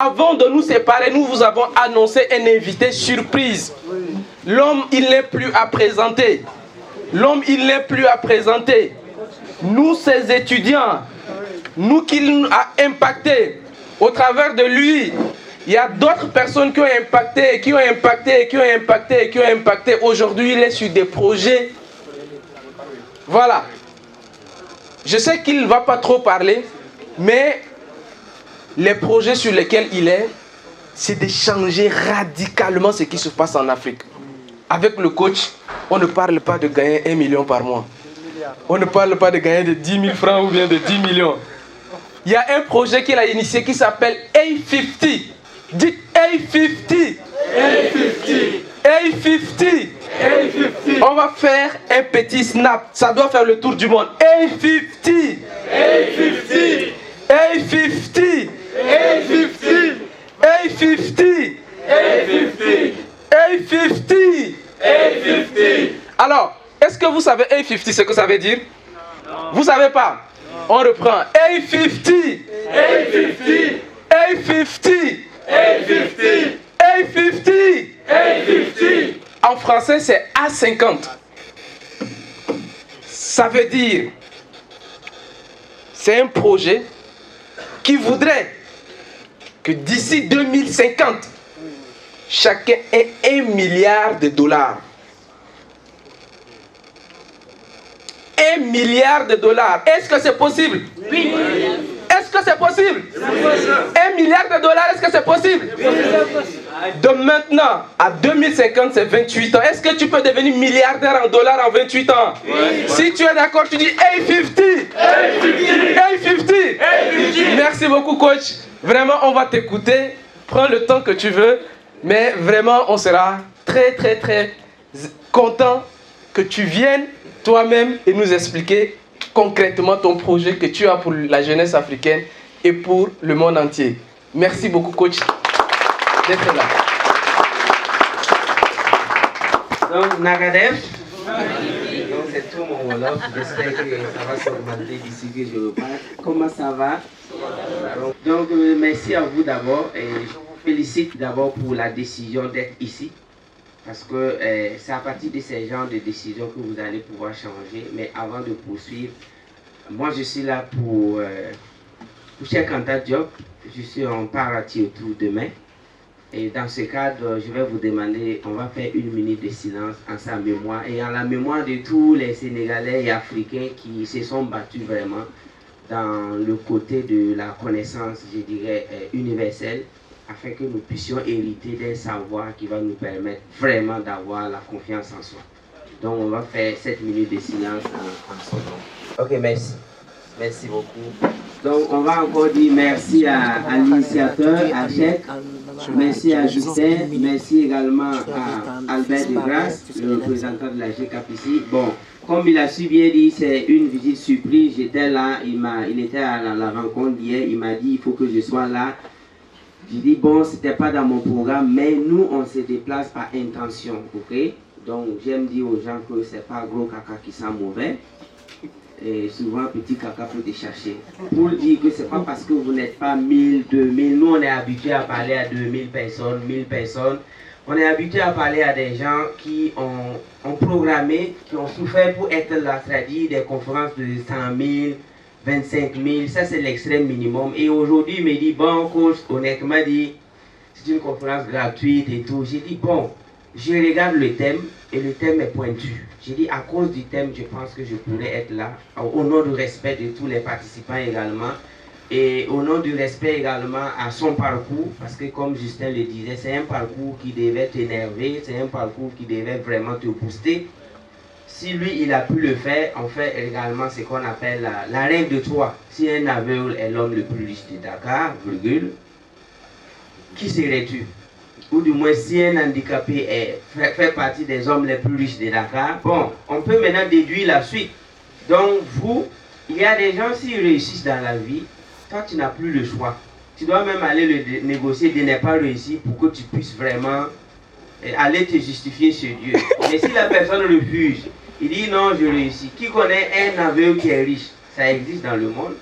Avant de nous séparer, nous vous avons annoncé un invité surprise. L'homme, il n'est plus à présenter. L'homme, il n'est plus à présenter. Nous, ses étudiants, nous qu'il a impacté, au travers de lui, il y a d'autres personnes qui ont impacté, qui ont impacté, qui ont impacté, qui ont impacté. Aujourd'hui, il est sur des projets. Voilà. Je sais qu'il ne va pas trop parler, mais les projets sur lesquels il est, c'est de changer radicalement ce qui se passe en Afrique. Avec le coach, on ne parle pas de gagner 1 million par mois. On ne parle pas de gagner de 10 000 francs ou bien de 10 millions. Il y a un projet qu'il a initié qui s'appelle A50. Dites A50. A50. A50. A50. On va faire un petit snap. Ça doit faire le tour du monde. A50. A50. A50. A50. A50. A50. A50. A50. Alors, est-ce que vous savez A50 ce que ça veut dire? Non. Vous savez pas? On reprend. A50. A50. A50. A50. A50. A50. En français, c'est A50. Ça veut dire, c'est un projet qui voudrait que d'ici 2050, chacun ait 1 milliard de dollars. 1 milliard de dollars. Est-ce que c'est possible? Oui. Est-ce que c'est possible? 1 milliard de dollars, est-ce que c'est possible? Oui. De maintenant à 2050, c'est 28 ans. Est-ce que tu peux devenir milliardaire en dollars en 28 ans? Oui. Si tu es d'accord, tu dis A50. A50. A50. Merci beaucoup, coach. Vraiment, on va t'écouter. Prends le temps que tu veux. Mais vraiment, on sera très, très, très content que tu viennes toi-même et nous expliquer concrètement ton projet que tu as pour la jeunesse africaine et pour le monde entier. Merci beaucoup, coach, d'être là. Donc, Nagadev, donc c'est tout mon Wolof. J'espère que ça va s'augmenter d'ici que je reparte. Comment ça va? Donc, merci à vous d'abord et je vous félicite d'abord pour la décision d'être ici. Parce que c'est à partir de ces genres de décisions que vous allez pouvoir changer. Mais avant de poursuivre, moi je suis là pour Cheikh Anta Diop. Je suis en part à Tiotou demain. Et dans ce cadre, je vais vous demander, on va faire 1 minute de silence en sa mémoire. Et en la mémoire de tous les Sénégalais et Africains qui se sont battus vraiment dans le côté de la connaissance, je dirais, universelle, afin que nous puissions hériter d'un savoir qui va nous permettre vraiment d'avoir la confiance en soi. Donc on va faire 7 minutes de silence en son nom. Ok, merci. Merci beaucoup. Donc on va encore dire merci à l'initiateur, à Cheikh, merci à Justin, merci également à Albert Degrasse, le représentant de la GKPC. Bon, comme il a su bien dit, c'est une visite surprise. J'étais là, il était à la rencontre d'hier, il m'a dit il faut que je sois là. J'ai dit, bon, c'était pas dans mon programme, mais nous, on se déplace par intention, ok? Donc, j'aime dire aux gens que c'est pas gros caca qui sent mauvais. Et souvent, petit caca peut te chercher. Pour dire que c'est pas parce que vous n'êtes pas 1000, 2000. Nous, on est habitué à parler à 2000 personnes, 1000 personnes. On est habitué à parler à des gens qui ont programmé, qui ont souffert pour être là, c'est-à-dire des conférences de 100 000, 25 000, ça c'est l'extrême minimum. Et aujourd'hui, il me dit, bon, coach, honnêtement, c'est une conférence gratuite et tout. J'ai dit, bon, je regarde le thème et le thème est pointu. J'ai dit, à cause du thème, je pense que je pourrais être là, au nom du respect de tous les participants également, et au nom du respect également à son parcours, parce que comme Justin le disait, c'est un parcours qui devait t'énerver, c'est un parcours qui devait vraiment te booster. Si lui, il a pu le faire, on fait également ce qu'on appelle la règle de 3. Si un aveugle est l'homme le plus riche de Dakar, virgule, qui serais-tu? Ou du moins, si un handicapé fait partie des hommes les plus riches de Dakar, bon, on peut maintenant déduire la suite. Donc, vous, il y a des gens, s'ils réussissent dans la vie, toi, tu n'as plus le choix. Tu dois même aller le négocier de ne pas réussir pour que tu puisses vraiment aller te justifier chez Dieu. Mais si la personne refuse, il dit non, je réussis. Qui connaît un aveugle qui est riche? Ça existe dans le monde.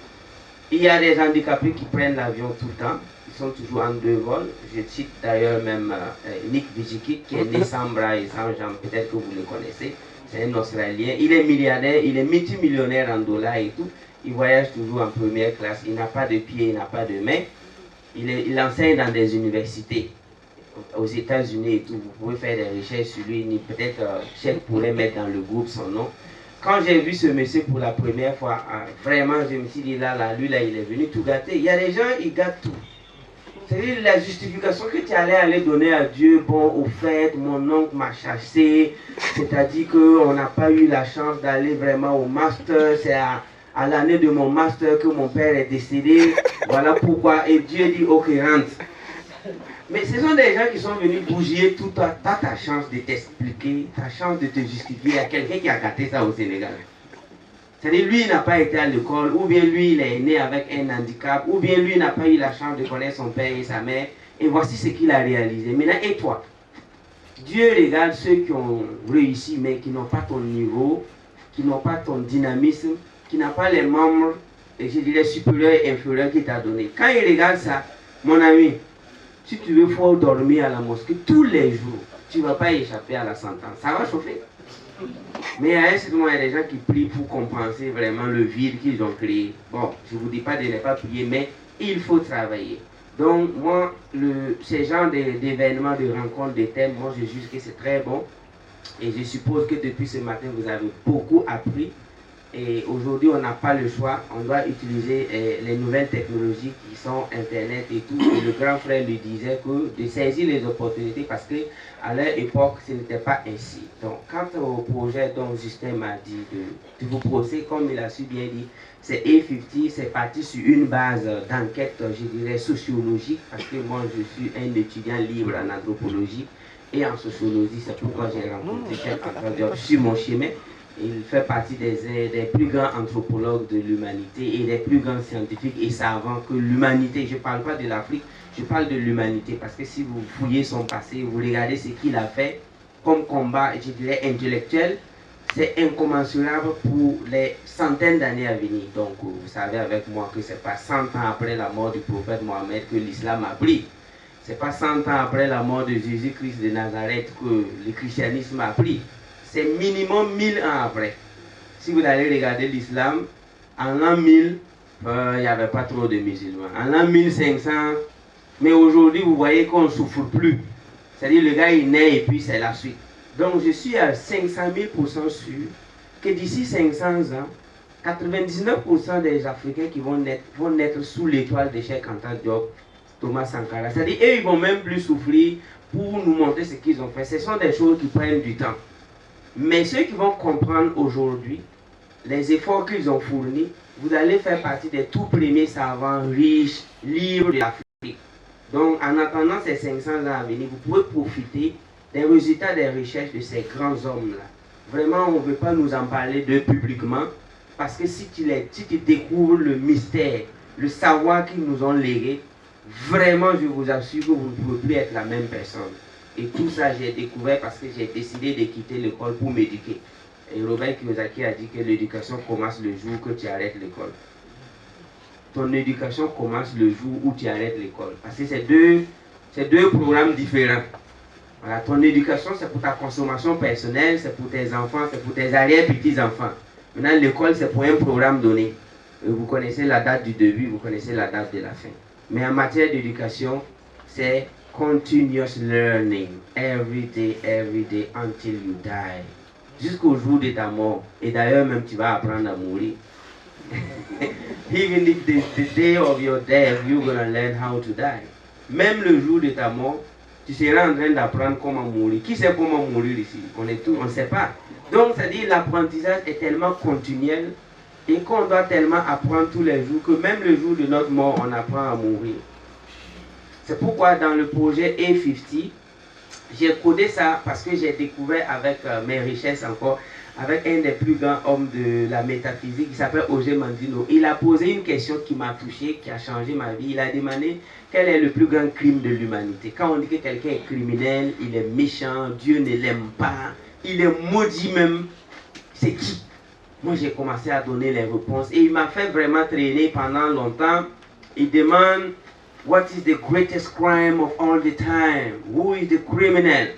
Il y a des handicapés qui prennent l'avion tout le temps. Ils sont toujours en 2 vols. Je cite d'ailleurs même Nick Vujicic, qui est né sans bras et sans jambes, peut-être que vous le connaissez. C'est un Australien, il est milliardaire, il est multimillionnaire en dollars et tout. Il voyage toujours en première classe, il n'a pas de pied, il n'a pas de main. Il enseigne dans des universités aux États-Unis et tout. Vous pouvez faire des recherches sur lui, peut-être Cheikh pourrait mettre dans le groupe son nom. Quand j'ai vu ce monsieur pour la première fois, vraiment je me suis dit là, lui là, il est venu tout gâter. Il y a des gens, ils gâtent tout. C'est-à-dire la justification que tu allais aller donner à Dieu, bon, au fait, mon oncle m'a chassé, c'est-à-dire qu'on n'a pas eu la chance d'aller vraiment au master, c'est à l'année de mon master que mon père est décédé, voilà pourquoi, et Dieu dit, ok, rentre. Mais ce sont des gens qui sont venus bouger tout, tu as ta chance de t'expliquer, ta chance de te justifier à quelqu'un qui a gâté ça au Sénégal. C'est-à-dire, lui, il n'a pas été à l'école, ou bien lui, il est né avec un handicap, ou bien lui, il n'a pas eu la chance de connaître son père et sa mère, et voici ce qu'il a réalisé. Maintenant, et toi? Dieu regarde ceux qui ont réussi, mais qui n'ont pas ton niveau, qui n'ont pas ton dynamisme, qui n'ont pas les membres, et je dirais, supérieurs et inférieurs qu'il t'a donné. Quand il regarde ça, mon ami, si tu veux, il faut dormir à la mosquée tous les jours. Tu ne vas pas échapper à la sentence. Ça va chauffer. Mais à un certain moment, il y a des gens qui prient pour compenser vraiment le vide qu'ils ont créé. Bon, je ne vous dis pas de ne pas prier, mais il faut travailler. Donc, moi, ces genres d'événements, de rencontres, de thèmes, moi, je juge que c'est très bon. Et je suppose que depuis ce matin, vous avez beaucoup appris. Et aujourd'hui, on n'a pas le choix. On doit utiliser les nouvelles technologies qui sont Internet et tout. Et le grand frère lui disait que de saisir les opportunités parce qu'à leur époque, ce n'était pas ainsi. Donc, quant au projet dont Justin m'a dit de vous procéder, comme il a su bien dire, c'est A50, c'est parti sur une base d'enquête, je dirais, sociologique, parce que moi, je suis un étudiant libre en anthropologie et en sociologie. C'est pourquoi j'ai rencontré Cheikh Diop sur mon chemin. Il fait partie des plus grands anthropologues de l'humanité et des plus grands scientifiques et savants que l'humanité. Je ne parle pas de l'Afrique, je parle de l'humanité. Parce que si vous fouillez son passé, vous regardez ce qu'il a fait comme combat, je dirais, intellectuel, c'est incommensurable pour les centaines d'années à venir. Donc, vous savez avec moi que ce n'est pas 100 ans après la mort du prophète Mohammed que l'islam a pris. Ce n'est pas 100 ans après la mort de Jésus-Christ de Nazareth que le christianisme a pris. C'est minimum 1000 ans après. Si vous allez regarder l'islam, en l'an 1000, il n'y avait pas trop de musulmans. En l'an 1500, mais aujourd'hui, vous voyez qu'on ne souffre plus. C'est-à-dire le gars, il naît et puis c'est la suite. Donc je suis à 500 000% sûr que d'ici 500 ans, 99% des Africains qui vont naître sous l'étoile de Cheikh Anta Diop, Thomas Sankara. C'est-à-dire, eux, ils vont même plus souffrir pour nous montrer ce qu'ils ont fait. Ce sont des choses qui prennent du temps. Mais ceux qui vont comprendre aujourd'hui les efforts qu'ils ont fournis, vous allez faire partie des tout premiers savants riches, libres de l'Afrique. Donc, en attendant ces 500 ans à venir, vous pouvez profiter des résultats des recherches de ces grands hommes-là. Vraiment, on ne veut pas nous en parler d'eux publiquement, parce que si tu découvres le mystère, le savoir qu'ils nous ont légué, vraiment, je vous assure que vous ne pouvez plus être la même personne. Et tout ça, j'ai découvert parce que j'ai décidé de quitter l'école pour m'éduquer. Et Robert Kiyosaki a dit que l'éducation commence le jour que tu arrêtes l'école. Ton éducation commence le jour où tu arrêtes l'école. Parce que c'est deux programmes différents. Voilà, ton éducation, c'est pour ta consommation personnelle, c'est pour tes enfants, c'est pour tes arrière-petits-enfants. Maintenant, l'école, c'est pour un programme donné. Et vous connaissez la date du début, vous connaissez la date de la fin. Mais en matière d'éducation, c'est continuous learning, every day, until you die. Jusqu'au jour de ta mort. Et d'ailleurs, même tu vas apprendre à mourir. Even if the day of your death, you're going to learn how to die. Même le jour de ta mort, tu seras en train d'apprendre comment mourir. Qui sait comment mourir ici? On ne sait pas. Donc, c'est-à-dire l'apprentissage est tellement continuel et qu'on doit tellement apprendre tous les jours que même le jour de notre mort, on apprend à mourir. C'est pourquoi dans le projet A50, j'ai codé ça parce que j'ai découvert avec mes richesses encore, avec un des plus grands hommes de la métaphysique qui s'appelle Roger Mandino. Il a posé une question qui m'a touché, qui a changé ma vie. Il a demandé quel est le plus grand crime de l'humanité. Quand on dit que quelqu'un est criminel, il est méchant, Dieu ne l'aime pas, il est maudit même, c'est qui? Moi j'ai commencé à donner les réponses et il m'a fait vraiment traîner pendant longtemps. Il demande What is the greatest crime of all the time? Who is the criminal?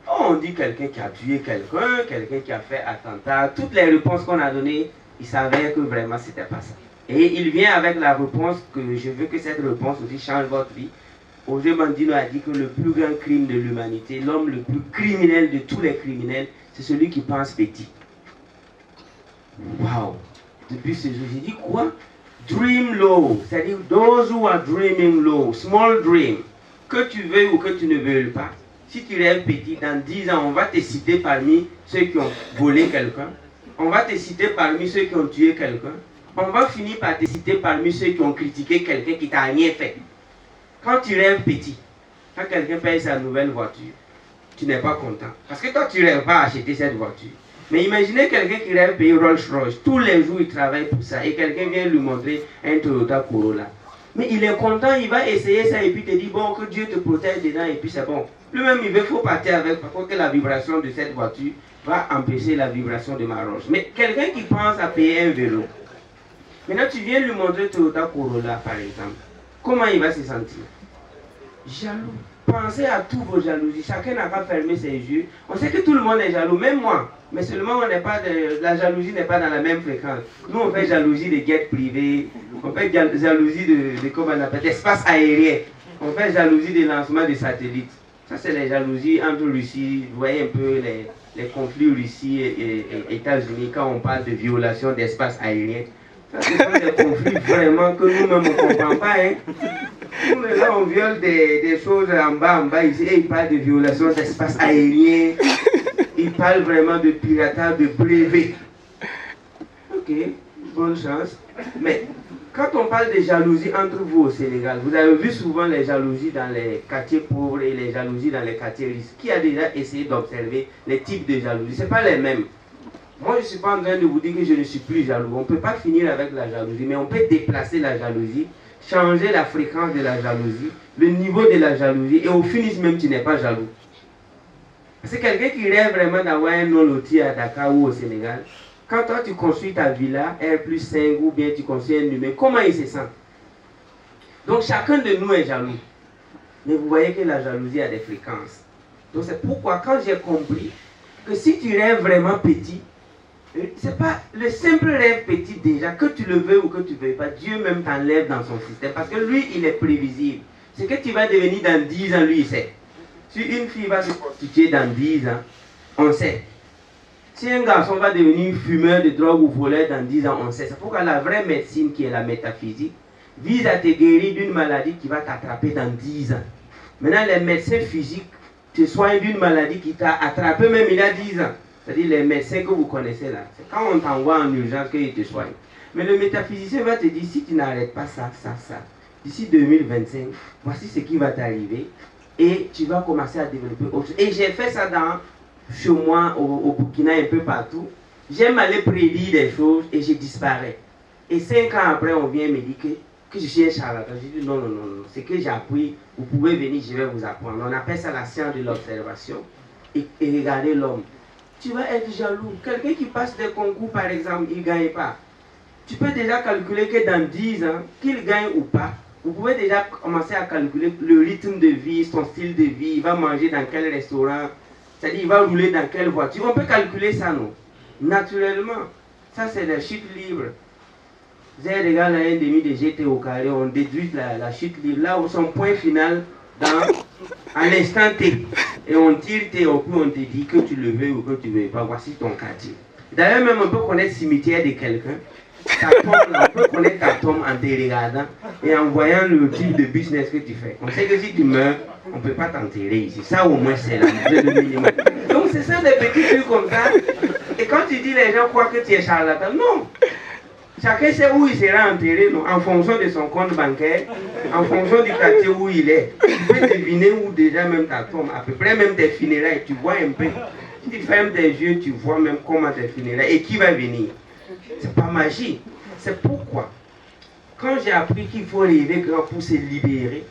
Oh, on dit quelqu'un qui a tué quelqu'un, quelqu'un qui a fait attentat. Toutes les réponses qu'on a données, il savait que vraiment c'était pas ça. Et il vient avec la réponse que je veux que cette réponse aussi change votre vie. José Mandino a dit que le plus grand crime de l'humanité, l'homme le plus criminel de tous les criminels, c'est celui qui pense petit. Wow! Depuis ce jour, j'ai dit quoi? Dream low, c'est-à-dire those who are dreaming low, small dream, que tu veux ou que tu ne veux pas. Si tu rêves petit, dans 10 ans, on va te citer parmi ceux qui ont volé quelqu'un. On va te citer parmi ceux qui ont tué quelqu'un. On va finir par te citer parmi ceux qui ont critiqué quelqu'un qui t'a rien fait. Quand tu rêves petit, quand quelqu'un paye sa nouvelle voiture, tu n'es pas content. Parce que toi, tu ne rêves pas à acheter cette voiture. Mais imaginez quelqu'un qui rêve payer Rolls-Royce. Tous les jours, il travaille pour ça. Et quelqu'un vient lui montrer un Toyota Corolla. Mais il est content, il va essayer ça et puis te dit, bon, que Dieu te protège dedans et puis c'est bon. Lui-même, il faut partir avec, parce que la vibration de cette voiture va empêcher la vibration de ma roche. Mais quelqu'un qui pense à payer un vélo, maintenant tu viens lui montrer Toyota Corolla par exemple, comment il va se sentir? Jaloux. Pensez à tous vos jalousies. Chacun n'a pas fermé ses yeux. On sait que tout le monde est jaloux, même moi. Mais seulement on n'est pas la jalousie n'est pas dans la même fréquence. Nous on fait jalousie des jets privés, on fait jalousie de comment on appelle, d'espace aérien. On fait jalousie des lancements de satellites. Ça c'est les jalousies entre Russie. Vous voyez un peu les conflits Russie et États-Unis quand on parle de violation d'espace aérien. Ça ce sont des conflits vraiment que nous-mêmes on ne comprend pas. Hein. Nous là on viole des choses en bas ici et ils parlent de violation d'espace aérien. Ils parlent vraiment de piratage de brevets. Ok, bonne chance. Mais quand on parle de jalousie entre vous au Sénégal, vous avez vu souvent les jalousies dans les quartiers pauvres et les jalousies dans les quartiers riches. Qui a déjà essayé d'observer les types de jalousie? Ce n'est pas les mêmes. Moi, je ne suis pas en train de vous dire que je ne suis plus jaloux. On ne peut pas finir avec la jalousie, mais on peut déplacer la jalousie, changer la fréquence de la jalousie, le niveau de la jalousie, et au finish même, tu n'es pas jaloux. C'est quelqu'un qui rêve vraiment d'avoir un non-loti à Dakar ou au Sénégal. Quand toi, tu construis ta villa, R+5, ou bien tu construis un numéro, comment il se sent? Donc, chacun de nous est jaloux. Mais vous voyez que la jalousie a des fréquences. Donc, c'est pourquoi, quand j'ai compris que si tu rêves vraiment petit, c'est pas le simple rêve petit déjà, que tu le veux ou que tu ne veux pas, Dieu même t'enlève dans son système. Parce que lui, il est prévisible. Ce que tu vas devenir dans 10 ans, lui, il sait. Si une fille va se prostituer dans 10 ans, on sait. Si un garçon va devenir fumeur de drogue ou voleur dans 10 ans, on sait. C'est pourquoi la vraie médecine, qui est la métaphysique, vise à te guérir d'une maladie qui va t'attraper dans 10 ans. Maintenant, les médecins physiques te soignent d'une maladie qui t'a attrapé même il y a 10 ans. C'est-à-dire les médecins que vous connaissez là. C'est quand on t'envoie en urgence qu'ils te soignent. Mais le métaphysicien va te dire, si tu n'arrêtes pas ça, d'ici 2025, voici ce qui va t'arriver. Et tu vas commencer à développer autre chose. Et j'ai fait ça chez moi, au Burkina, un peu partout. J'aime aller prédire des choses et je disparais. Et 5 ans après, on vient me dire que je suis un charlatan. Je dis non. Ce que j'ai appris, vous pouvez venir, je vais vous apprendre. On appelle ça la science de l'observation. Et regardez l'homme. Tu vas être jaloux. Quelqu'un qui passe des concours, par exemple, il ne gagne pas. Tu peux déjà calculer que dans 10 ans, qu'il gagne ou pas, vous pouvez déjà commencer à calculer le rythme de vie, son style de vie, il va manger dans quel restaurant, c'est-à-dire il va rouler dans quelle voiture. On peut calculer ça, non? Naturellement. Ça, c'est la chute libre. Z égale à 1,5 de GT au carré, on déduit la chute libre. Là où son point final, à l'instant T. Et on tire T au plus on te dit que tu le veux ou que tu ne veux pas. Voici ton quartier. D'ailleurs, même on peut connaître le cimetière de quelqu'un. Ta tombe, là, on peut connaître ta tombe en te regardant et en voyant le type de business que tu fais. On sait que si tu meurs, on ne peut pas t'enterrer ici. Ça au moins c'est le minimum. Donc c'est ça des petits trucs comme ça. Et quand tu dis les gens croient que tu es charlatan, non. Chacun sait où il sera enterré, non, en fonction de son compte bancaire, en fonction du quartier où il est. Tu peux deviner où déjà même ta tombe, à peu près même tes funérailles, tu vois un peu. Si tu fermes tes yeux, tu vois même comment tes funérailles et qui va venir. C'est pas magie. C'est pourquoi, quand j'ai appris qu'il faut rêver grand pour se libérer,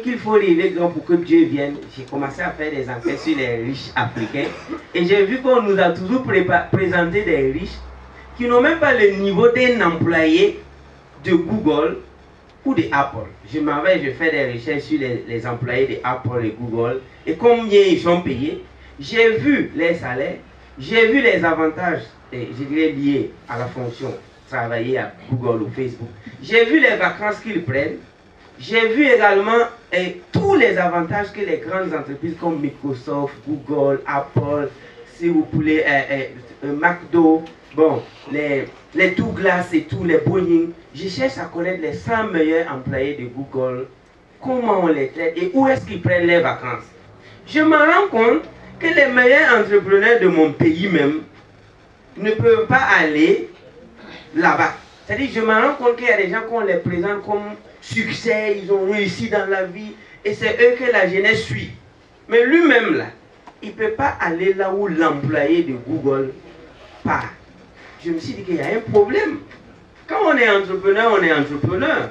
qu'il faut rêver grand pour que Dieu vienne, j'ai commencé à faire des enquêtes sur les riches africains. Et j'ai vu qu'on nous a toujours présenté des riches qui n'ont même pas le niveau d'un employé de Google, ou de Apple. Je m'en vais, je fais des recherches sur les employés de Apple et Google et combien ils sont payés. J'ai vu les salaires, j'ai vu les avantages, je dirais, liés à la fonction travailler à Google ou Facebook. J'ai vu les vacances qu'ils prennent. J'ai vu également tous les avantages que les grandes entreprises comme Microsoft, Google, Apple, si vous voulez, McDo, bon, les Douglas et tous les Boeing. Je cherche à connaître les 100 meilleurs employés de Google, comment on les traite et où est-ce qu'ils prennent les vacances. Je me rends compte que les meilleurs entrepreneurs de mon pays même ne peuvent pas aller là-bas. C'est-à-dire, je me rends compte qu'il y a des gens qu'on les présente comme succès, ils ont réussi dans la vie, et c'est eux que la jeunesse suit. Mais lui-même, là, il ne peut pas aller là où l'employé de Google part. Je me suis dit qu'il y a un problème. Quand on est entrepreneur, on est entrepreneur.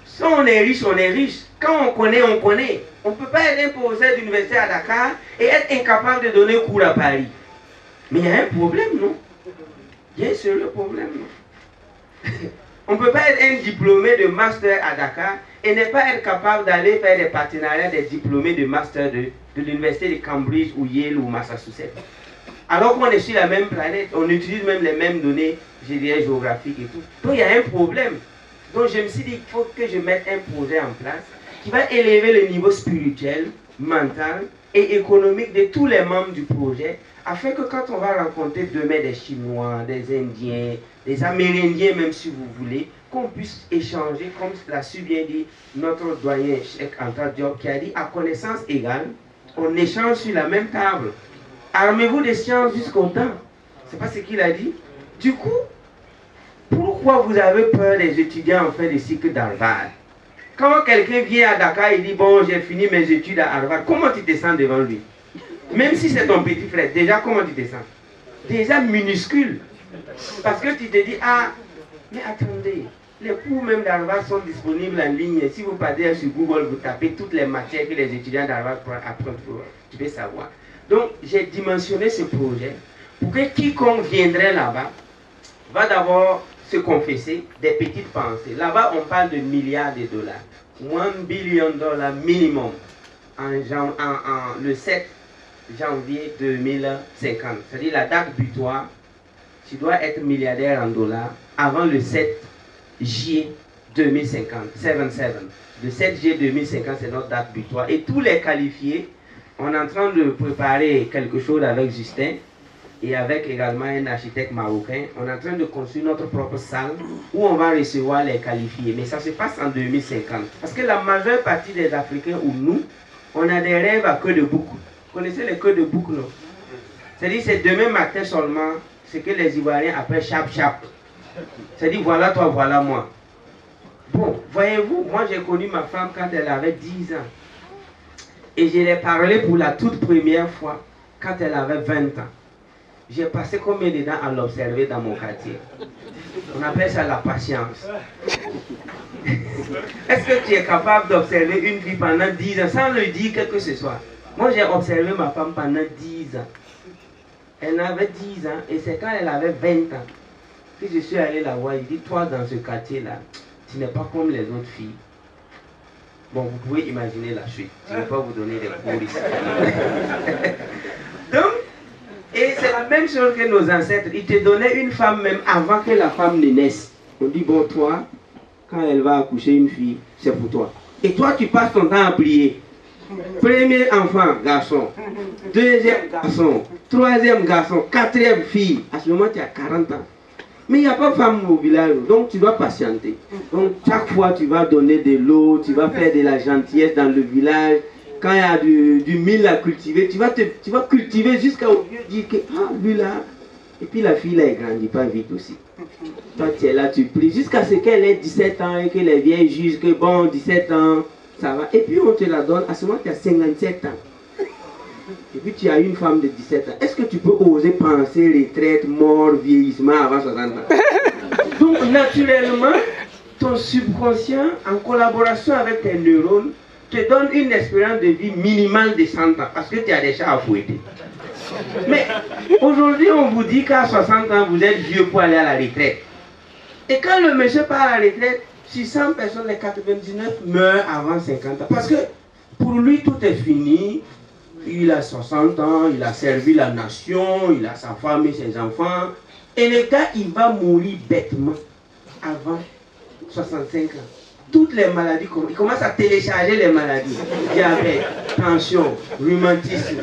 Si on est riche, on est riche. Quand on connaît, on connaît. On ne peut pas être un professeur d'université à Dakar et être incapable de donner cours à Paris. Mais il y a un problème, non? Il y a un sérieux problème, non? On ne peut pas être un diplômé de master à Dakar et ne pas être capable d'aller faire des partenariats des diplômés de master de l'université de Cambridge ou Yale ou Massachusetts. Alors qu'on est sur la même planète, on utilise même les mêmes données, je dirais, géographiques et tout. Donc il y a un problème. Donc je me suis dit qu'il faut que je mette un projet en place qui va élever le niveau spirituel, mental et économique de tous les membres du projet, afin que quand on va rencontrer demain des Chinois, des Indiens, des Amérindiens même si vous voulez, qu'on puisse échanger, comme l'a su bien dit notre doyen Cheikh Anta Diop, qui a dit à connaissance égale, on échange sur la même table. Armez-vous de sciences jusqu'au temps. C'est pas ce qu'il a dit. Du coup, pourquoi vous avez peur des étudiants en fin de cycle d'Harvard? Quand quelqu'un vient à Dakar et dit bon, j'ai fini mes études à Harvard, comment tu te sens devant lui? Même si c'est ton petit frère, déjà comment tu te sens? Déjà minuscule. Parce que tu te dis, ah, mais attendez, les cours même d'Harvard sont disponibles en ligne. Si vous partez sur Google, vous tapez toutes les matières que les étudiants d'Harvard apprennent, tu peux savoir. Donc, j'ai dimensionné ce projet pour que quiconque viendrait là-bas va d'abord se confesser des petites pensées. Là-bas, on parle de milliards de dollars. $1 billion minimum le 7 janvier 2050. C'est-à-dire la date butoir, tu dois être milliardaire en dollars avant le 7 juillet 2050. 7-7. Le 7 juillet 2050, c'est notre date butoir. Et tous les qualifiés, on est en train de préparer quelque chose avec Justin et avec également un architecte marocain. On est en train de construire notre propre salle où on va recevoir les qualifiés. Mais ça se passe en 2050. Parce que la majeure partie des Africains ou nous, on a des rêves à queue de bouc. Vous connaissez les queues de bouc, non? C'est-à-dire c'est demain matin seulement ce que les Ivoiriens appellent chap-chap. C'est-à-dire voilà toi, voilà moi. Bon, voyez-vous, moi j'ai connu ma femme quand elle avait 10 ans. Et je l'ai parlé pour la toute première fois quand elle avait 20 ans. J'ai passé combien de temps à l'observer dans mon quartier? On appelle ça la patience. Est-ce que tu es capable d'observer une fille pendant 10 ans sans lui dire quelque que ce soit? Moi j'ai observé ma femme pendant 10 ans. Elle avait 10 ans et c'est quand elle avait 20 ans que je suis allé la voir. Il dit, toi dans ce quartier-là, tu n'es pas comme les autres filles. Bon, vous pouvez imaginer la suite. Je ne vais pas vous donner des cours ici. Donc, et c'est la même chose que nos ancêtres. Ils te donnaient une femme même avant que la femme ne naisse. On dit, bon, toi, quand elle va accoucher une fille, c'est pour toi. Et toi, tu passes ton temps à prier. Premier enfant, garçon. Deuxième garçon. Troisième garçon. Quatrième fille. À ce moment, tu as 40 ans. Mais il n'y a pas de femme au village, donc tu dois patienter. Donc chaque fois tu vas donner de l'eau, tu vas faire de la gentillesse dans le village. Quand il y a du mil à cultiver, tu vas cultiver jusqu'à au lieu de dire que ah lui là. Et puis la fille là elle grandit pas vite aussi. Toi tu es là, tu pries jusqu'à ce qu'elle ait 17 ans et que les vieilles jugent que bon 17 ans, ça va. Et puis on te la donne, à ce moment tu as 57 ans. Et puis tu as une femme de 17 ans. Est-ce que tu peux oser penser retraite, mort, vieillissement avant 60 ans? Donc naturellement, ton subconscient, en collaboration avec tes neurones, te donne une espérance de vie minimale de 100 ans. Parce que tu as des chats à fouetter. Mais aujourd'hui, on vous dit qu'à 60 ans, vous êtes vieux pour aller à la retraite. Et quand le monsieur part à la retraite, si 100 personnes, les 99 meurent avant 50 ans. Parce que pour lui, tout est fini. Il a 60 ans, il a servi la nation, il a sa femme et ses enfants. Et le gars, il va mourir bêtement avant 65 ans. Toutes les maladies, il commence à télécharger les maladies. Diabète, tension, rhumatisme,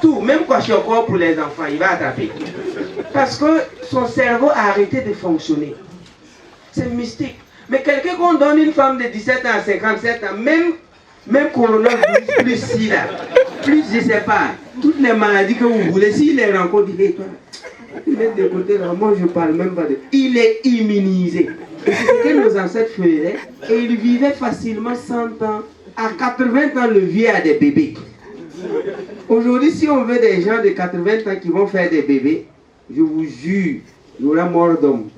tout. Même kwashiorkor pour les enfants, il va attraper. Parce que son cerveau a arrêté de fonctionner. C'est mystique. Mais quelqu'un qu'on donne une femme de 17 ans à 57 ans, même coronavirus, plus sida, plus je ne sais pas, toutes les maladies que vous voulez, s'il les rencontre, il dit, toi, il met de côté là, moi je ne parle même pas de... Il est immunisé. Et c'est ce que nos ancêtres faisaient, et ils vivaient facilement 100 ans. À 80 ans, le vieux a des bébés. Aujourd'hui, si on veut des gens de 80 ans qui vont faire des bébés, je vous jure, il y aura mort d'homme.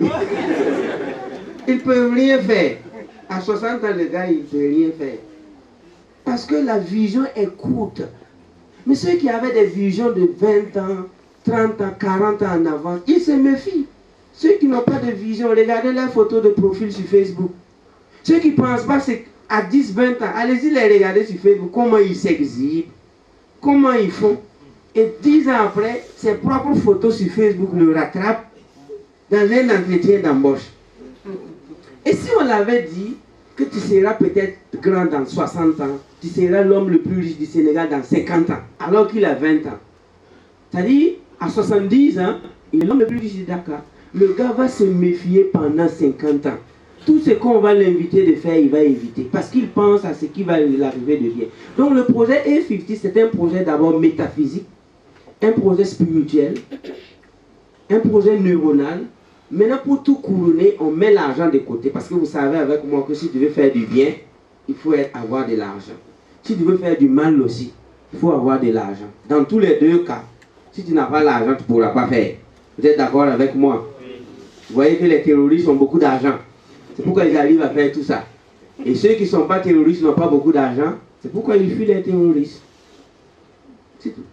Ils ne peuvent rien faire. À 60 ans, le gars, il ne peut rien faire. Parce que la vision est courte. Mais ceux qui avaient des visions de 20 ans, 30 ans, 40 ans en avant, ils se méfient. Ceux qui n'ont pas de vision, regardez leurs photos de profil sur Facebook. Ceux qui ne pensent pas, c'est à 10, 20 ans, allez-y les regarder sur Facebook, comment ils s'exhibent, comment ils font. Et 10 ans après, ses propres photos sur Facebook le rattrapent dans un entretien d'embauche. Et si on l'avait dit que tu seras peut-être grand dans 60 ans, tu seras l'homme le plus riche du Sénégal dans 50 ans, alors qu'il a 20 ans. C'est-à-dire, à 70 ans, il est l'homme le plus riche du Dakar. Le gars va se méfier pendant 50 ans. Tout ce qu'on va l'inviter de faire, il va éviter. Parce qu'il pense à ce qui va l'arriver de bien. Donc le projet A50, c'est un projet d'abord métaphysique, un projet spirituel, un projet neuronal. Maintenant, pour tout couronner, on met l'argent de côté. Parce que vous savez avec moi que si tu veux faire du bien, il faut avoir de l'argent. Si tu veux faire du mal aussi, il faut avoir de l'argent. Dans tous les deux cas, si tu n'as pas l'argent, tu ne pourras pas faire. Vous êtes d'accord avec moi? Vous voyez que les terroristes ont beaucoup d'argent. C'est pourquoi ils arrivent à faire tout ça. Et ceux qui ne sont pas terroristes n'ont pas beaucoup d'argent. C'est pourquoi ils fuient les terroristes. C'est tout.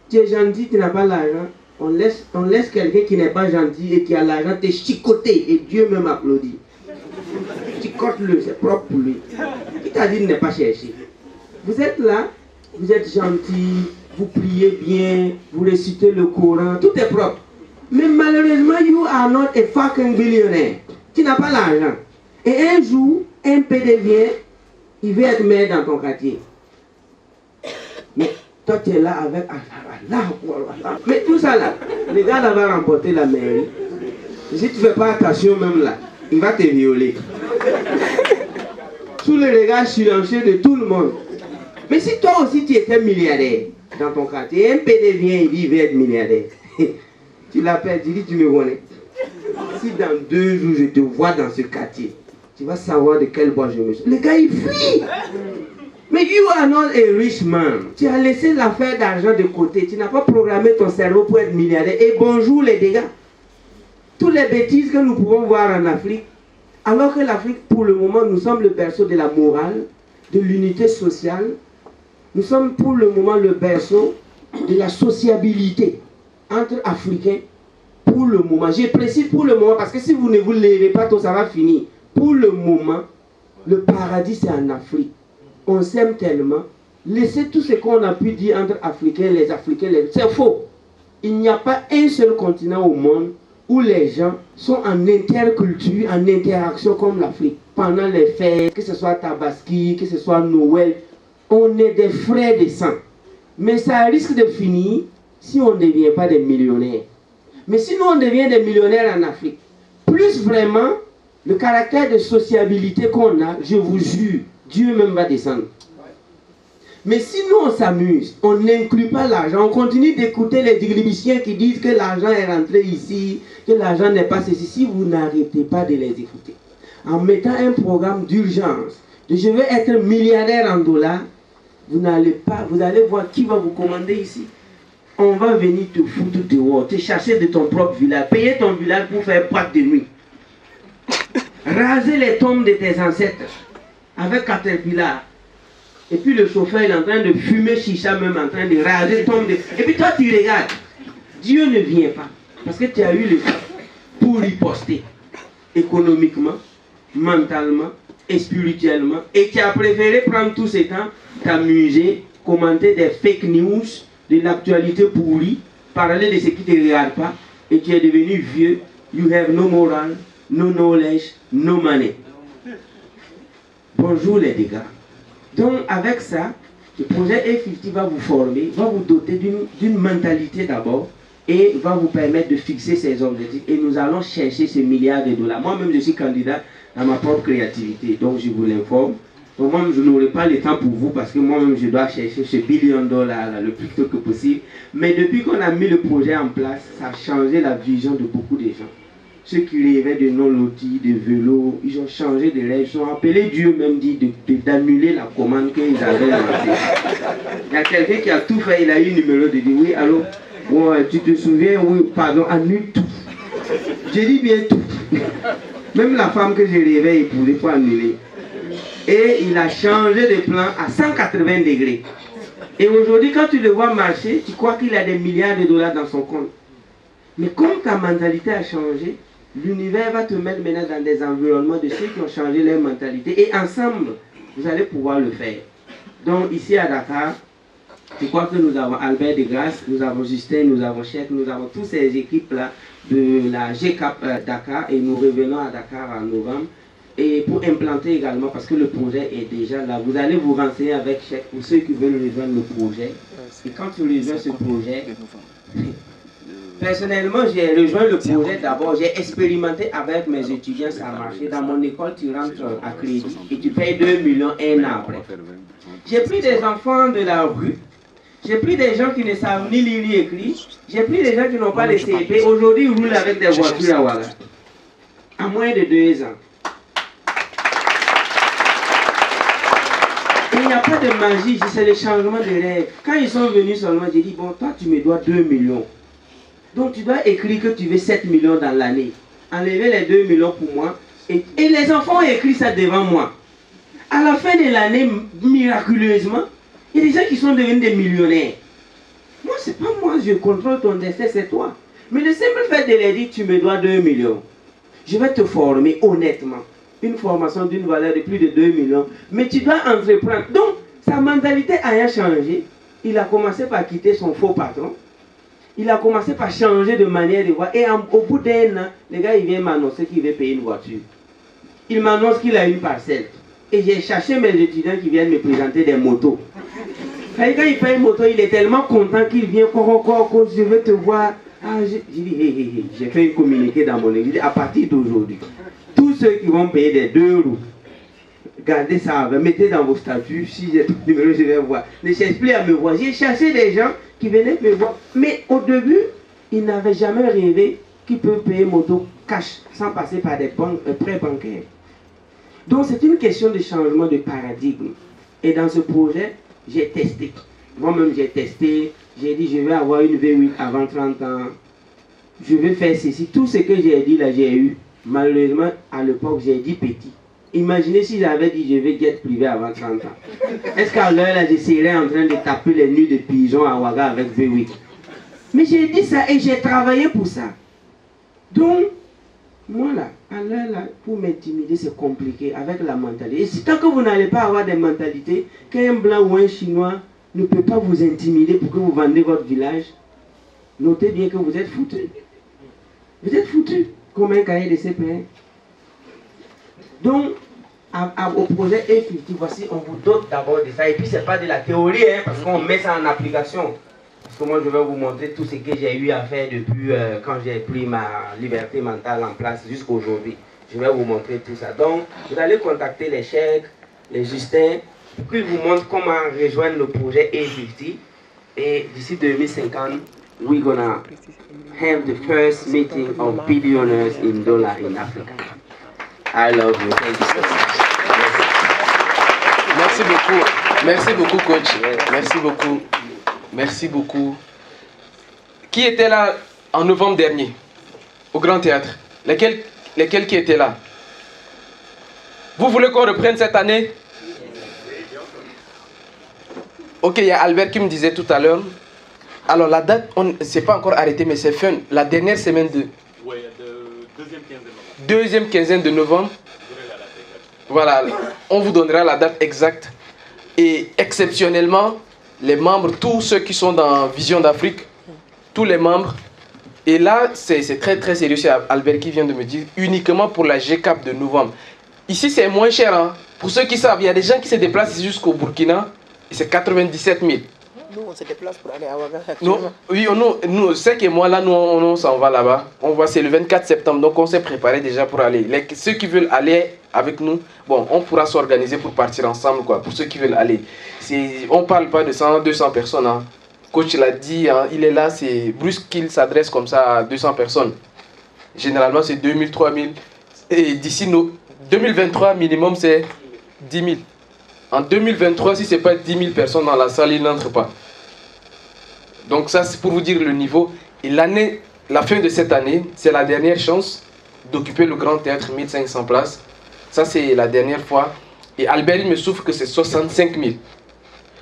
Tu es gentil, tu n'as pas l'argent. On laisse quelqu'un qui n'est pas gentil et qui a l'argent te chicoter. Et Dieu même applaudit. Chicote-le, c'est propre pour lui. Qui t'a dit de ne pas chercher? Vous êtes là, vous êtes gentil, vous priez bien, vous récitez le Coran, tout est propre. Mais malheureusement, you are not a fucking billionaire. Tu n'as pas l'argent. Et un jour, un PD vient, il veut être maire dans ton quartier. Mais toi, tu es là avec Allah. Mais tout ça là, le gars là va remporter la mairie. Si tu ne fais pas attention même là, il va te violer. Sous le regard silencieux de tout le monde. Mais si toi aussi tu étais milliardaire dans ton quartier, un PD vient, il dit il veut être milliardaire. Tu l'appelles, tu dis tu me connais. Si dans 2 jours je te vois dans ce quartier, tu vas savoir de quel bois je me suis. Le gars il fuit. Mais you are not a rich man. Tu as laissé l'affaire d'argent de côté. Tu n'as pas programmé ton cerveau pour être milliardaire. Et bonjour les dégâts. Toutes les bêtises que nous pouvons voir en Afrique. Alors que l'Afrique, pour le moment, nous sommes le berceau de la morale, de l'unité sociale. Nous sommes pour le moment le berceau de la sociabilité entre Africains. Pour le moment, je précise pour le moment parce que si vous ne vous levez pas, tout ça va finir. Pour le moment, le paradis c'est en Afrique. On s'aime tellement. Laissez tout ce qu'on a pu dire entre Africains, c'est faux. Il n'y a pas un seul continent au monde où les gens sont en interculture, en interaction comme l'Afrique. Pendant les fêtes, que ce soit Tabaski, que ce soit Noël, on est des frères de sang. Mais ça risque de finir si on ne devient pas des millionnaires. Mais si nous on devient des millionnaires en Afrique, plus vraiment le caractère de sociabilité qu'on a, je vous jure, Dieu même va descendre. Mais si nous on s'amuse, on n'inclut pas l'argent, on continue d'écouter les diglibiciens qui disent que l'argent est rentré ici, que l'argent n'est pas ceci, si vous n'arrêtez pas de les écouter, en mettant un programme d'urgence, de je veux être milliardaire en dollars, vous allez voir qui va vous commander ici. On va venir te foutre dehors, te chasser de ton propre village, payer ton village pour faire boîte de nuit. Raser les tombes de tes ancêtres avec Caterpillar. Et puis le chauffeur il est en train de fumer chicha même, en train de raser les tombes de... Et puis toi tu regardes. Dieu ne vient pas. Parce que tu as eu le temps pour riposter. Économiquement, mentalement, et spirituellement, et qui a préféré prendre tout ce temps, t'amuser, commenter des fake news, de l'actualité pourrie, parler de ce qui ne te regarde pas, et tu es devenu vieux, you have no moral, no knowledge, no money. Bonjour les dégâts. Donc avec ça, le projet A50 va vous former, va vous doter d'une mentalité d'abord, et va vous permettre de fixer ces objectifs. Et nous allons chercher ces milliards de dollars. Moi-même, je suis candidat dans ma propre créativité, donc je vous l'informe. Donc moi, je n'aurai pas le temps pour vous parce que moi-même, je dois chercher ce billion de dollars là, le plus tôt que possible. Mais depuis qu'on a mis le projet en place, ça a changé la vision de beaucoup de gens. Ceux qui rêvaient de non-lotis, de vélos, ils ont changé de rêve. Ils ont appelé Dieu même dit d'annuler la commande qu'ils avaient lancée. Il y a quelqu'un qui a tout fait, il a eu le numéro de dire oui, allô, bon, tu te souviens, oui, pardon, annule tout. J'ai dit bien tout. Même la femme que je rêvais, il pouvait pas annuler. Et il a changé de plan à 180 degrés. Et aujourd'hui, quand tu le vois marcher, tu crois qu'il a des milliards de dollars dans son compte. Mais comme ta mentalité a changé, l'univers va te mettre maintenant dans des environnements de ceux qui ont changé leur mentalité. Et ensemble, vous allez pouvoir le faire. Donc ici à Dakar, je crois que nous avons Albert de Grasse, nous avons Justin, nous avons Cheikh, nous avons toutes ces équipes-là de la GCAP Dakar. Et nous revenons à Dakar en novembre. Et pour implanter également, parce que le projet est déjà là, vous allez vous renseigner avec Cheikh pour ceux qui veulent rejoindre le projet. Et quand tu rejoins ce projet, personnellement, j'ai rejoint le projet d'abord, j'ai expérimenté avec mes étudiants, ça a marché. Dans mon école, tu rentres à crédit et tu payes 2 millions un an après. J'ai pris des enfants de la rue, j'ai pris des gens qui ne savent ni lire ni écrire, j'ai pris des gens qui n'ont pas les CP. Aujourd'hui, ils roulent avec des voitures à Ouaga. À moins de 2 ans. Il n'y a pas de magie, c'est le changement de rêve. Quand ils sont venus seulement, j'ai dit, bon, toi, tu me dois 2 millions. Donc, tu dois écrire que tu veux 7 millions dans l'année. Enlever les 2 millions pour moi. Et les enfants ont écrit ça devant moi. À la fin de l'année, miraculeusement, il y a des gens qui sont devenus des millionnaires. Moi, c'est pas moi, je contrôle ton destin, c'est toi. Mais le simple fait de leur dire, tu me dois 2 millions. Je vais te former honnêtement. Une formation d'une valeur de plus de 2 millions. Mais tu dois entreprendre. Donc, sa mentalité a changé. Il a commencé par quitter son faux patron. Il a commencé par changer de manière de voir. Et au bout d'un an, le gars, il vient m'annoncer qu'il veut payer une voiture. Il m'annonce qu'il a une parcelle. Et j'ai cherché mes étudiants qui viennent me présenter des motos. Quand il paye une moto, il est tellement content qu'il vient, je veux te voir. Ah, j'ai dit, hey, j'ai fait un communiqué dans mon église. À partir d'aujourd'hui, tous ceux qui vont payer des 2 roues, gardez ça, mettez dans vos statuts, si j'ai ton numéro, je vais voir. Ne cherche plus à me voir. J'ai cherché des gens qui venaient me voir. Mais au début, ils n'avaient jamais rêvé qu'ils peuvent payer moto cash, sans passer par des prêts bancaires. Donc c'est une question de changement de paradigme. Et dans ce projet, j'ai testé. Moi-même, j'ai testé. J'ai dit, je vais avoir une V8 avant 30 ans. Je vais faire ceci. Tout ce que j'ai dit là, j'ai eu. Malheureusement, à l'époque, j'ai dit petit. Imaginez si j'avais dit, je vais jet privé avant 30 ans. Est-ce qu'à l'heure là, je serais en train de taper les nuits de pigeons à Ouaga avec V8? Mais j'ai dit ça et j'ai travaillé pour ça. Donc, moi là, à l'heure là, pour m'intimider, c'est compliqué avec la mentalité. Et si tant que vous n'allez pas avoir des mentalités, qu'un blanc ou un chinois ne peut pas vous intimider pour que vous vendez votre village, notez bien que vous êtes foutus. Vous êtes foutus comme un cahier de CPN. Donc, au projet A50, voici, on vous dote d'abord de ça. Et puis, ce n'est pas de la théorie, hein, parce qu'on met ça en application. Parce que moi, je vais vous montrer tout ce que j'ai eu à faire depuis quand j'ai pris ma liberté mentale en place jusqu'à aujourd'hui. Je vais vous montrer tout ça. Donc, vous allez contacter les Cheikh, les Justin, pour qu'ils vous montrent comment rejoindre le projet A50. Et d'ici 2050, we're gonna have the first meeting of billionaires in dollar in Africa. I love you. Thank you so much. Merci beaucoup. Merci beaucoup, coach. Merci beaucoup. Merci beaucoup. Qui était là en novembre dernier, au Grand Théâtre? Lesquels qui étaient là? Vous voulez qu'on reprenne cette année? Ok, il y a Albert qui me disait tout à l'heure. Alors la date, c'est pas encore arrêté, mais c'est fin. La dernière semaine de... Oui, de deuxième quinzaine de novembre. Deuxième quinzaine de novembre. Voilà, on vous donnera la date exacte. Et exceptionnellement, les membres, tous ceux qui sont dans Vision d'Afrique, tous les membres, et là, c'est très très sérieux, c'est Albert qui vient de me dire, uniquement pour la GCAP de novembre. Ici, c'est moins cher. Hein. Pour ceux qui savent, il y a des gens qui se déplacent jusqu'au Burkina, et c'est 97 000. Nous, on se déplace pour aller à Ouaga. Oui, nous, c'est que moi, là, nous, on s'en va là-bas. On va, c'est le 24 septembre, donc on s'est préparé déjà pour aller. Ceux qui veulent aller avec nous, bon, on pourra s'organiser pour partir ensemble, quoi, pour ceux qui veulent aller. On ne parle pas de 100, 200 personnes. Hein. Coach l'a dit, hein, il est là, c'est brusque qu'il s'adresse comme ça à 200 personnes. Généralement, c'est 2000, 3000. Et d'ici 2023, minimum, c'est 10 000. En 2023, si ce n'est pas 10 000 personnes dans la salle, ils n'entrent pas. Donc ça, c'est pour vous dire le niveau. Et la fin de cette année, c'est la dernière chance d'occuper le Grand Théâtre, 1500 places. Ça, c'est la dernière fois. Et Albert, il me souffle que c'est 65 000.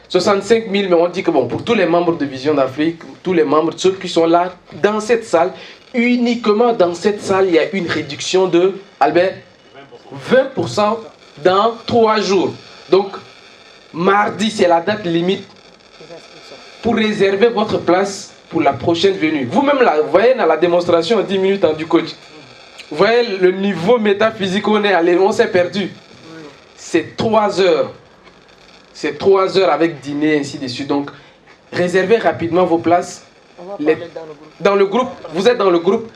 65 000, mais on dit que bon, pour tous les membres de Vision d'Afrique, tous les membres, ceux qui sont là, dans cette salle, uniquement dans cette salle, il y a une réduction de, Albert, 20% dans 3 jours. Donc, mardi, c'est la date limite pour réserver votre place pour la prochaine venue. Vous-même, là, vous voyez dans la démonstration en 10 minutes du coach, vous voyez le niveau métaphysique où on est allé, on s'est perdu. C'est 3 heures. C'est 3 heures avec dîner, ainsi de suite. Donc, réservez rapidement vos places. On va parler dans le groupe. Vous êtes dans le groupe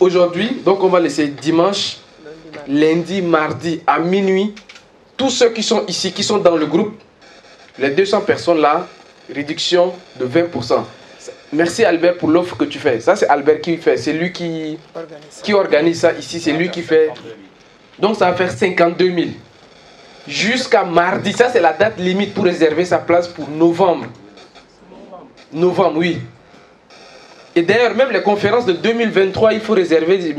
aujourd'hui. Donc, on va laisser dimanche, lundi, mardi à minuit. Tous ceux qui sont ici, qui sont dans le groupe, les 200 personnes là, réduction de 20%. Merci Albert pour l'offre que tu fais. Ça, c'est Albert qui fait. C'est lui qui organise ça ici. C'est lui qui fait. Donc, ça va faire 52 000. Jusqu'à mardi. Ça, c'est la date limite pour réserver sa place pour novembre. Novembre, oui. Et d'ailleurs, même les conférences de 2023, il faut réserver.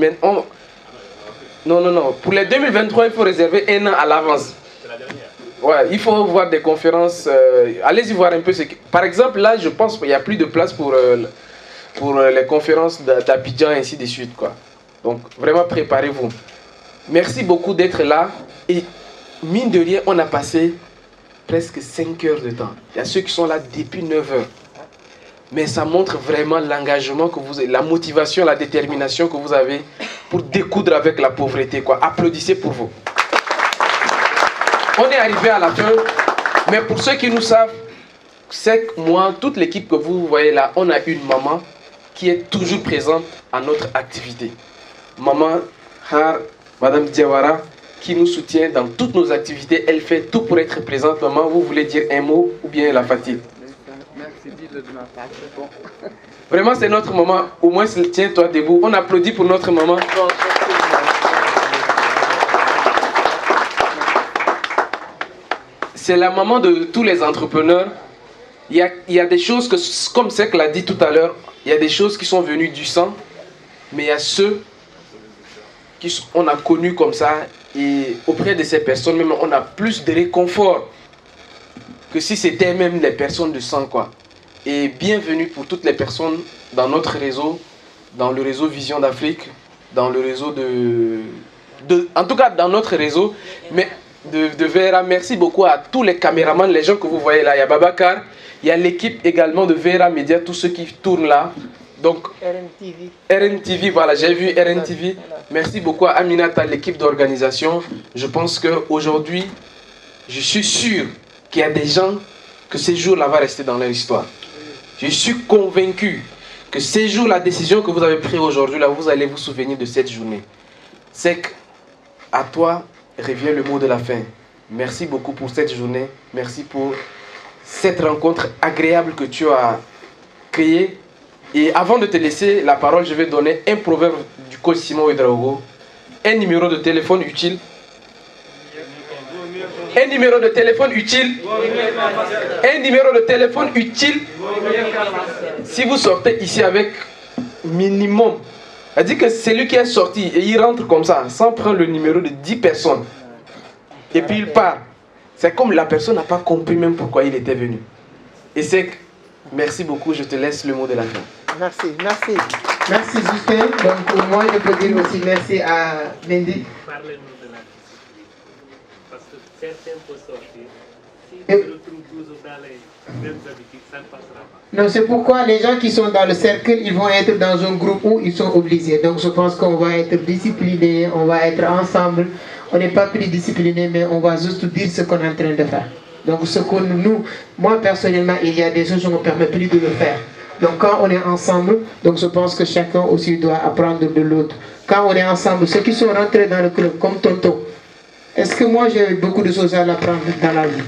Non. Pour les 2023, il faut réserver 1 an à l'avance. Ouais, il faut voir des conférences. Allez-y voir un peu. Par exemple, là, je pense qu'il n'y a plus de place pour les conférences d'Abidjan et ainsi de suite, quoi. Donc, vraiment, préparez-vous. Merci beaucoup d'être là. Et mine de rien, on a passé presque 5 heures de temps. Il y a ceux qui sont là depuis 9 heures. Mais ça montre vraiment l'engagement que vous avez, la motivation, la détermination que vous avez pour découdre avec la pauvreté, quoi. Applaudissez pour vous. On est arrivé à la fin, mais pour ceux qui nous savent, c'est que moi, toute l'équipe que vous voyez là, on a une maman qui est toujours présente à notre activité. Maman Har, Madame Diawara, qui nous soutient dans toutes nos activités. Elle fait tout pour être présente. Maman, vous voulez dire un mot ou bien la fatigue? Merci de ma part. Bon. Vraiment, c'est notre maman. Au moins, tiens-toi debout. On applaudit pour notre maman. C'est la maman de tous les entrepreneurs. Il y a des choses que, comme Sek l'a dit tout à l'heure, il y a des choses qui sont venues du sang, mais il y a ceux qu'on a connus comme ça, et auprès de ces personnes, même on a plus de réconfort que si c'était même les personnes de sang, quoi. Et bienvenue pour toutes les personnes dans notre réseau, dans le réseau Vision d'Afrique, dans le réseau en tout cas dans notre réseau, mais de Vera. Merci beaucoup à tous les caméramans, les gens que vous voyez là. Il y a Babacar, il y a l'équipe également de Vera Media, tous ceux qui tournent là. Donc, RNTV, voilà, j'ai vu RNTV. Merci beaucoup à Aminata, l'équipe d'organisation. Je pense qu'aujourd'hui, je suis sûr qu'il y a des gens que ces jours-là vont rester dans leur histoire. Je suis convaincu que ces jours, la décision que vous avez prise aujourd'hui, là, vous allez vous souvenir de cette journée. C'est qu'à toi revient le mot de la fin. Merci beaucoup pour cette journée. Merci pour cette rencontre agréable que tu as créée. Et avant de te laisser la parole, je vais donner un proverbe du coach Simon Ouedraogo. Un numéro de téléphone utile. Un numéro de téléphone utile. Un numéro de téléphone utile. Si vous sortez ici avec minimum, c'est-à-dire que c'est lui qui est sorti et il rentre comme ça, sans prendre le numéro de 10 personnes. Et puis il part. C'est comme la personne n'a pas compris même pourquoi il était venu. Et c'est... Merci beaucoup, je te laisse le mot de la fin. Merci. Merci Justin. Donc pour moi, je peux dire aussi merci à Mendy. certains peuvent sortir. Si je retrouve toujours dans les mêmes habitudes, ça ne passera pas. Non, c'est pourquoi les gens qui sont dans le cercle, ils vont être dans un groupe où ils sont obligés. Donc je pense qu'on va être disciplinés, on va être ensemble. On n'est pas plus disciplinés, mais on va juste dire ce qu'on est en train de faire. Donc ce que nous, moi personnellement, il y a des choses qui ne me permettent plus de le faire. Donc quand on est ensemble, donc je pense que chacun aussi doit apprendre de l'autre. Quand on est ensemble, ceux qui sont rentrés dans le club, comme Tonton, est-ce que moi j'ai beaucoup de choses à l'apprendre dans la vie?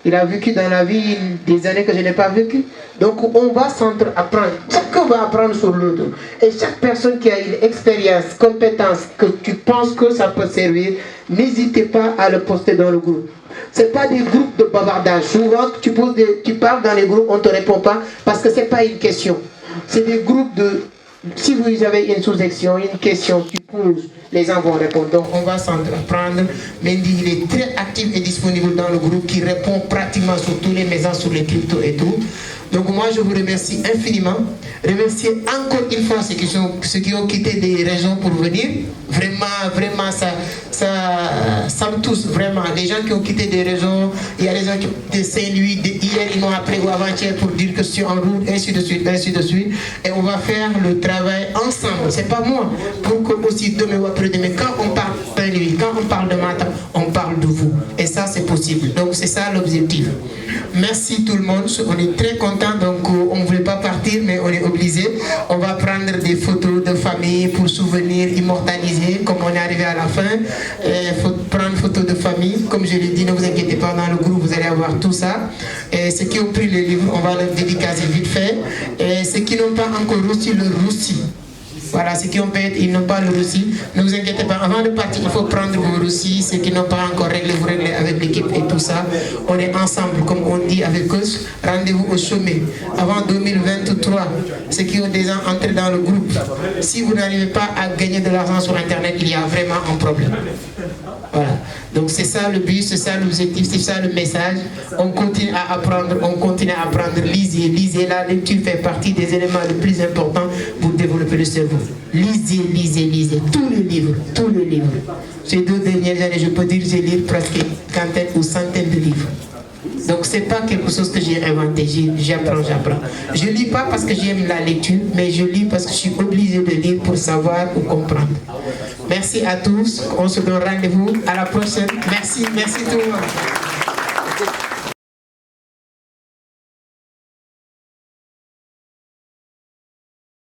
Il a vécu dans la vie des années que je n'ai pas vécu. Donc on va s'apprendre. Chacun va apprendre sur l'autre. Et chaque personne qui a une expérience, compétence, que tu penses que ça peut servir, n'hésitez pas à le poster dans le groupe. Ce n'est pas des groupes de bavardage. Souvent, tu parles dans les groupes, on ne te répond pas parce que ce n'est pas une question. C'est des groupes de... Si vous avez une sous-section, une question, tu poses, les gens vont répondre. Donc on va s'entreprendre. Mendy, il est très actif et disponible dans le groupe qui répond pratiquement sur tous les messages, sur les cryptos et tout. Donc moi je vous remercie infiniment. Remercier encore une fois ceux qui ont quitté des régions pour venir. Vraiment ça me touche vraiment. Les gens qui ont quitté des régions, il y a des gens qui ont quitté Saint-Louis, hier ils m'ont appelé ou avant-hier pour dire que je suis en route, ainsi de suite, ainsi de suite. Et on va faire le travail ensemble. C'est pas moi. Pour que aussi demain ou après-demain, quand on parle de Saint-Louis, quand on parle de Matam, on parle de vous. Et ça c'est possible. Donc c'est ça l'objectif. Merci tout le monde. On est très contents. Donc on ne voulait pas partir, mais on est obligé. On va prendre des photos de famille pour souvenir, immortaliser, comme on est arrivé à la fin. Il faut prendre photos de famille. Comme je l'ai dit, ne vous inquiétez pas, dans le groupe, vous allez avoir tout ça. Et ceux qui ont pris le livre, on va le dédicacer vite fait. Et ceux qui n'ont pas encore reçu le reçu, voilà, ceux qui ont payé, ils n'ont pas le reçu. Ne vous inquiétez pas, avant de partir, il faut prendre vos reçus. Ceux qui n'ont pas encore réglé, vous réglez avec l'équipe et tout ça. On est ensemble, comme on dit avec eux. Rendez-vous au sommet. Avant 2023, ceux qui ont déjà entré dans le groupe, si vous n'arrivez pas à gagner de l'argent sur Internet, il y a vraiment un problème. Voilà. Donc c'est ça le but, c'est ça l'objectif, c'est ça le message. On continue à apprendre, on continue à apprendre. Lisez. La lecture fait partie des éléments les plus importants pour développer le cerveau. Lisez. Tous les livres. Ces 2 dernières années, je peux dire que j'ai lu presque une quinzaine ou centaine de livres. Donc c'est pas quelque chose que j'ai inventé, j'apprends. Je lis pas parce que j'aime la lecture, mais je lis parce que je suis obligé de lire pour savoir, pour comprendre. Merci à tous, on se donne rendez-vous à la prochaine. Merci tout le monde.